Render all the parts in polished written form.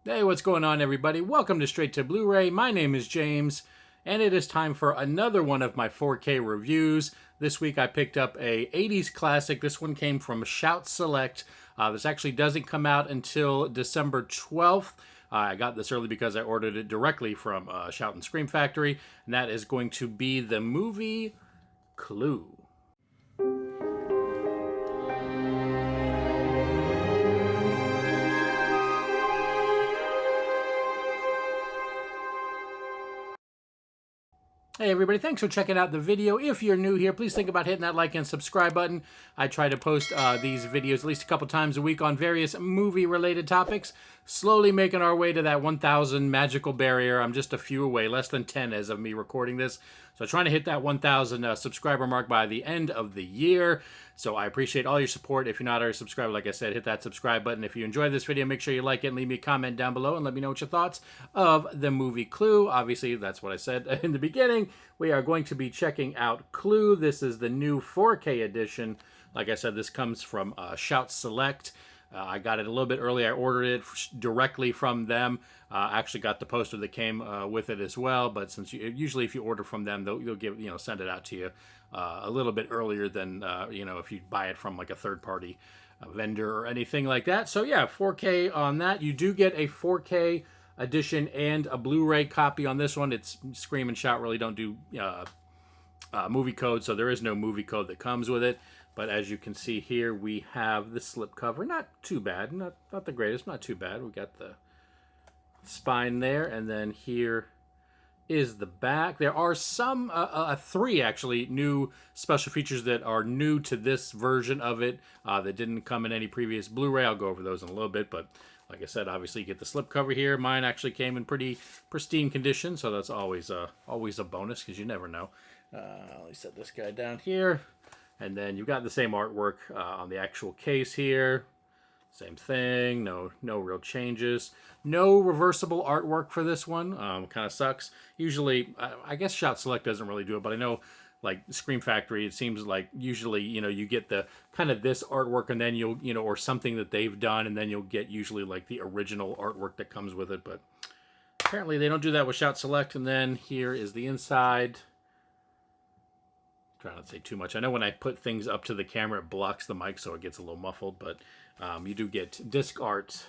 Hey, what's going on, everybody? Welcome to Straight to Blu-ray. My name is James, and it is time for another one of my 4K reviews. This week I picked up a 80s classic. This one came from Shout Select. This actually doesn't come out until December 12th. I got this early because I ordered it directly from Shout and Scream Factory, and that is going to be the movie Clue. Hey everybody, thanks for checking out the video. If you're new here, please think about hitting that like and subscribe button. I try to post these videos at least a couple times a week on various movie-related topics. Slowly making our way to that 1,000 magical barrier. I'm just a few away, less than 10 as of me recording this. So trying to hit that 1,000 subscriber mark by the end of the year. So I appreciate all your support. If you're not already subscribed, like I said, hit that subscribe button. If you enjoyed this video, make sure you like it and leave me a comment down below and let me know what your thoughts of the movie Clue. Obviously, that's what I said in the beginning. We are going to be checking out Clue. This is the new 4K edition. Like I said, this comes from Shout Select. I got it a little bit early. I ordered it directly from them. I actually got the poster that came with it as well. But since usually if you order from them, they'll give send it out to you a little bit earlier than if you buy it from like a third party vendor or anything like that. So yeah, 4K on that. You do get a 4K edition and a Blu-ray copy on this one. It's Scream and Shout really don't do movie code, so there is no movie code that comes with it. But as you can see here, we have the slipcover. Not too bad, not the greatest, not too bad. We got the spine there, and then here is the back. There are some, three actually, new special features that are new to this version of it that didn't come in any previous Blu-ray. I'll go over those in a little bit, but like I said, obviously you get the slipcover here. Mine actually came in pretty pristine condition, so that's always a bonus because you never know. Let me set this guy down here. And then you've got the same artwork on the actual case here. Same thing, no real changes. No reversible artwork for this one. Kind of sucks. Usually, I guess Shout Select doesn't really do it, but I know like Scream Factory, it seems like usually, you get the kind of this artwork and then you'll, or something that they've done, and then you'll get usually like the original artwork that comes with it. But apparently they don't do that with Shout Select. And then here is the inside. Try not to say too much. I know when I put things up to the camera, it blocks the mic, so it gets a little muffled. But you do get disc art,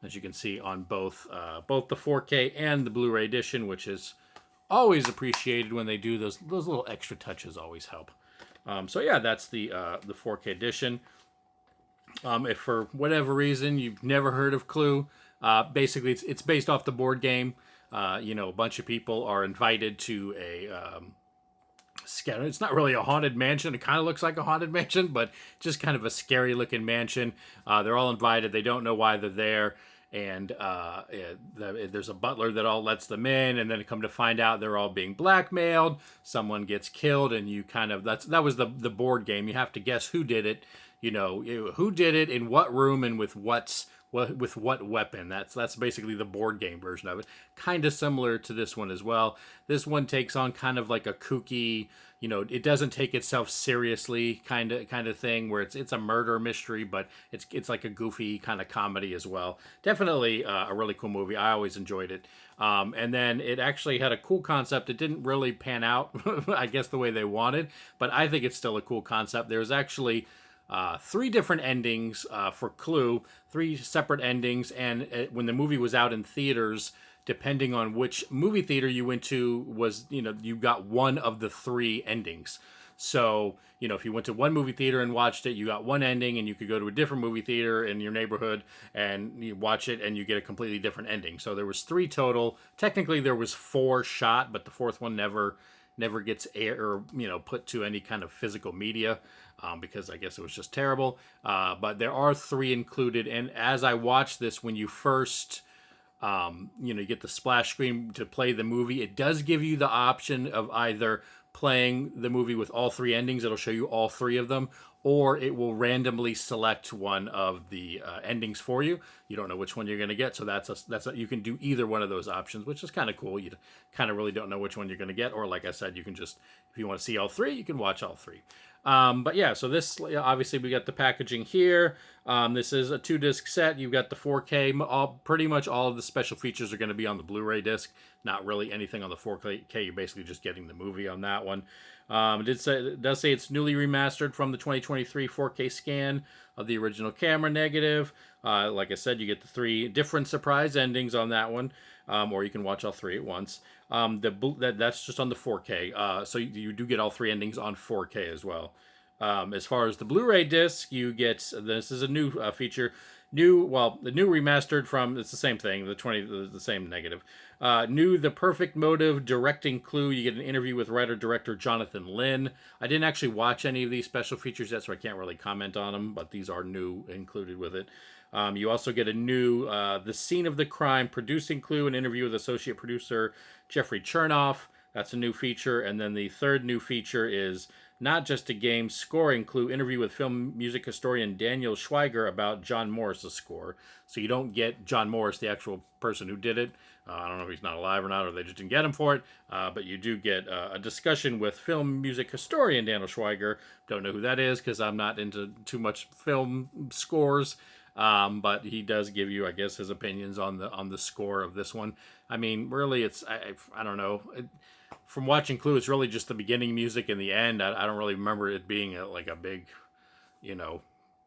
as you can see, on both the 4K and the Blu-ray edition, which is always appreciated when they do those little extra touches. Always help. So yeah, that's the 4K edition. If for whatever reason you've never heard of Clue, basically it's based off the board game. A bunch of people are invited to a it's not really a haunted mansion. It kind of looks like a haunted mansion, but just kind of a scary looking mansion. They're all invited. They don't know why they're there. And there's a butler that all lets them in, and then come to find out they're all being blackmailed. Someone gets killed, and you kind of that was the board game. You have to guess who did it. Who did it, in what room, and with what weapon. That's basically the board game version of it. Kind of similar to this one as well. This one takes on kind of like a kooky, it doesn't take itself seriously kind of thing, where it's a murder mystery, but it's like a goofy kind of comedy as well. Definitely a really cool movie. I always enjoyed it. And then it actually had a cool concept. It didn't really pan out, I guess, the way they wanted, but I think it's still a cool concept. There's actually three different endings for Clue, three separate endings, and when the movie was out in theaters, depending on which movie theater you went to, you got one of the three endings. So, if you went to one movie theater and watched it, you got one ending, and you could go to a different movie theater in your neighborhood and you watch it, and you get a completely different ending. So there was three total. Technically, there was four shot, but the fourth one never gets air or put to any kind of physical media because I guess it was just terrible. But there are three included, and as I watched this, when you first you get the splash screen to play the movie, it does give you the option of either playing the movie with all three endings. It'll show you all three of them, or it will randomly select one of the endings for you. You don't know which one you're going to get, so you can do either one of those options, which is kind of cool. You kind of really don't know which one you're going to get, or like I said, you can just, if you want to see all three, you can watch all three. But yeah, so this, obviously we got the packaging here. This is a 2-disc set. You've got the 4K. Pretty much all of the special features are going to be on the Blu-ray disc. Not really anything on the 4K. You're basically just getting the movie on that one. It does say it's newly remastered from the 2023 4K scan of the original camera negative. Like I said, you get the 3 different surprise endings on that one, or you can watch all 3 at once. That's just on the 4K. So you do get all 3 endings on 4K as well. As far as the Blu-ray disc, you get, this is a new feature. The new remastered from, it's the same thing, the same negative. The perfect motive directing clue. You get an interview with writer-director Jonathan Lynn. I didn't actually watch any of these special features yet, so I can't really comment on them, but these are new included with it. You also get a new The Scene of the Crime producing clue, an interview with associate producer Jeffrey Chernoff. That's a new feature. And then the third new feature is Not Just a Game scoring clue, interview with film music historian Daniel Schweiger about John Morris's score. So you don't get John Morris, the actual person who did it. I don't know if he's not alive or not, or they just didn't get him for it. But you do get a discussion with film music historian Daniel Schweiger. Don't know who that is because I'm not into too much film scores. But he does give you, I guess, his opinions on the score of this one. I mean, really, it's I don't know. From watching Clue, it's really just the beginning music and the end. I don't really remember it being like a big,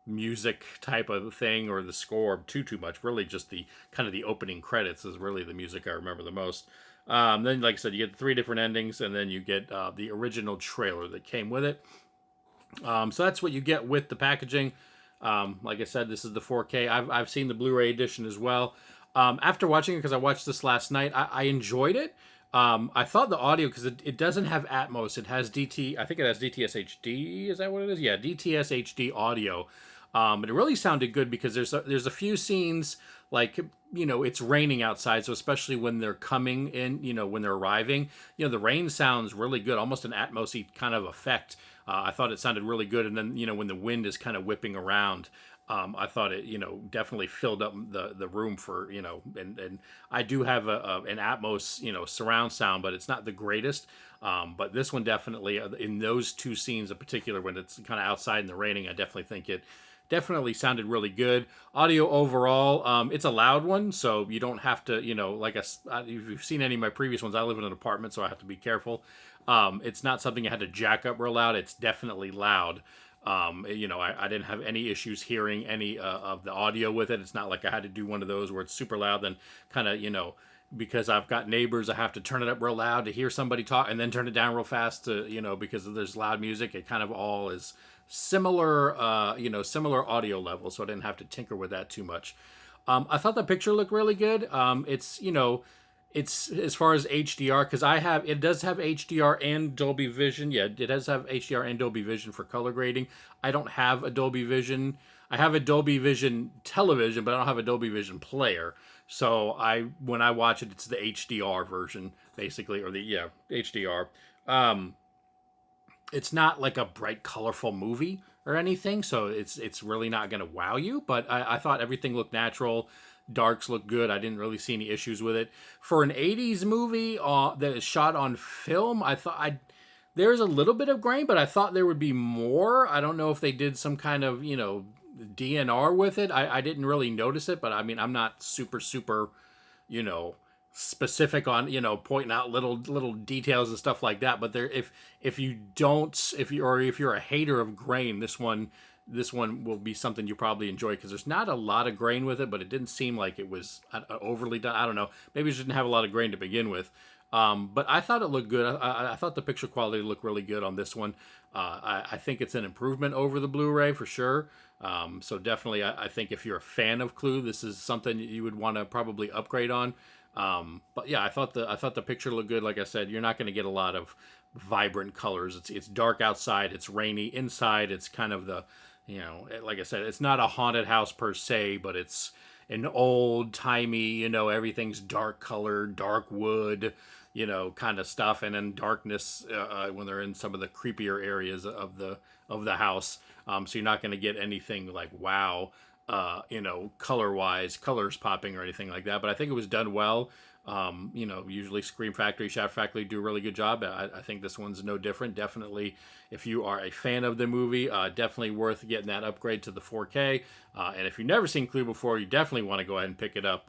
music type of thing or the score too much. Really, just the kind of the opening credits is really the music I remember the most. Then, like I said, you get 3 different endings, and then you get the original trailer that came with it. So that's what you get with the packaging. Like I said, this is the 4K. I've seen the Blu-ray edition as well. After watching it, because I watched this last night, I enjoyed it. I thought the audio, because it doesn't have Atmos, it has I think it has DTS HD. Is that what it is? Yeah, DTS HD audio. But it really sounded good because there's a few scenes like, it's raining outside, so especially when they're coming in, when they're arriving, the rain sounds really good, almost an Atmos-y kind of effect. I thought it sounded really good, and then when the wind is kind of whipping around, I thought it definitely filled up the room for and I do have an Atmos surround sound, but it's not the greatest. But this one definitely, in those 2 scenes in particular, when it's kind of outside in the raining, I definitely think it definitely sounded really good. Audio overall, it's a loud one, so you don't have to, if you've seen any of my previous ones, I live in an apartment, so I have to be careful. It's not something I had to jack up real loud. It's definitely loud. I didn't have any issues hearing any of the audio with it. It's not like I had to do one of those where it's super loud, then kind of, because I've got neighbors, I have to turn it up real loud to hear somebody talk and then turn it down real fast to, because there's loud music. It kind of all is similar, similar audio level, so I didn't have to tinker with that too much. I thought the picture looked really good. It's as far as HDR, because it does have HDR and Dolby Vision. Yeah, it does have HDR and Dolby Vision for color grading. I don't have a Dolby Vision. I have a Dolby Vision television, but I don't have a Dolby Vision player. So when I watch it, it's the HDR version, basically, or the HDR. It's not like a bright, colorful movie or anything, so it's really not going to wow you. But I thought everything looked natural. Darks look good. I didn't really see any issues with it. For an 80s movie that is shot on film, I thought there's a little bit of grain, but I thought there would be more. I don't know if they did some kind of, DNR with it. I didn't really notice it, but I mean, I'm not super, specific on, pointing out little details and stuff like that. But if you're a hater of grain, this one will be something you probably enjoy, because there's not a lot of grain with it, but it didn't seem like it was overly done. I don't know. Maybe it didn't have a lot of grain to begin with. But I thought it looked good. I thought the picture quality looked really good on this one. I think it's an improvement over the Blu-ray for sure. So definitely, I think if you're a fan of Clue, this is something you would want to probably upgrade on. But yeah, I thought the picture looked good. Like I said, you're not going to get a lot of vibrant colors. It's dark outside. It's rainy inside. It's kind of the, like I said, it's not a haunted house per se, but it's an old timey, everything's dark colored, dark wood, kind of stuff, and then darkness when they're in some of the creepier areas of the house. So you're not going to get anything like wow. you know, colors popping or anything like that. But I think it was done well. You know, usually Scream Factory, Shout Factory do a really good job. I think this one's no different. Definitely, if you are a fan of the movie, definitely worth getting that upgrade to the 4K. And if you've never seen Clue before, you definitely want to go ahead and pick it up.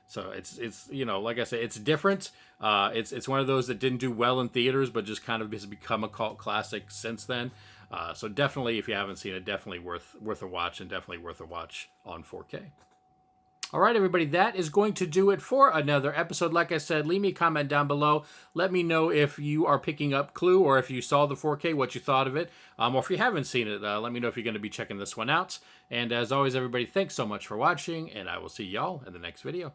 So it's you know, like I said, it's different. It's one of those that didn't do well in theaters, but just kind of has become a cult classic since then. So definitely, if you haven't seen it, definitely worth a watch, and definitely worth a watch on 4K. All right, everybody, that is going to do it for another episode. Like I said, leave me a comment down below. Let me know if you are picking up Clue, or if you saw the 4K, what you thought of it. Or if you haven't seen it, let me know if you're going to be checking this one out. And as always, everybody, thanks so much for watching, and I will see y'all in the next video.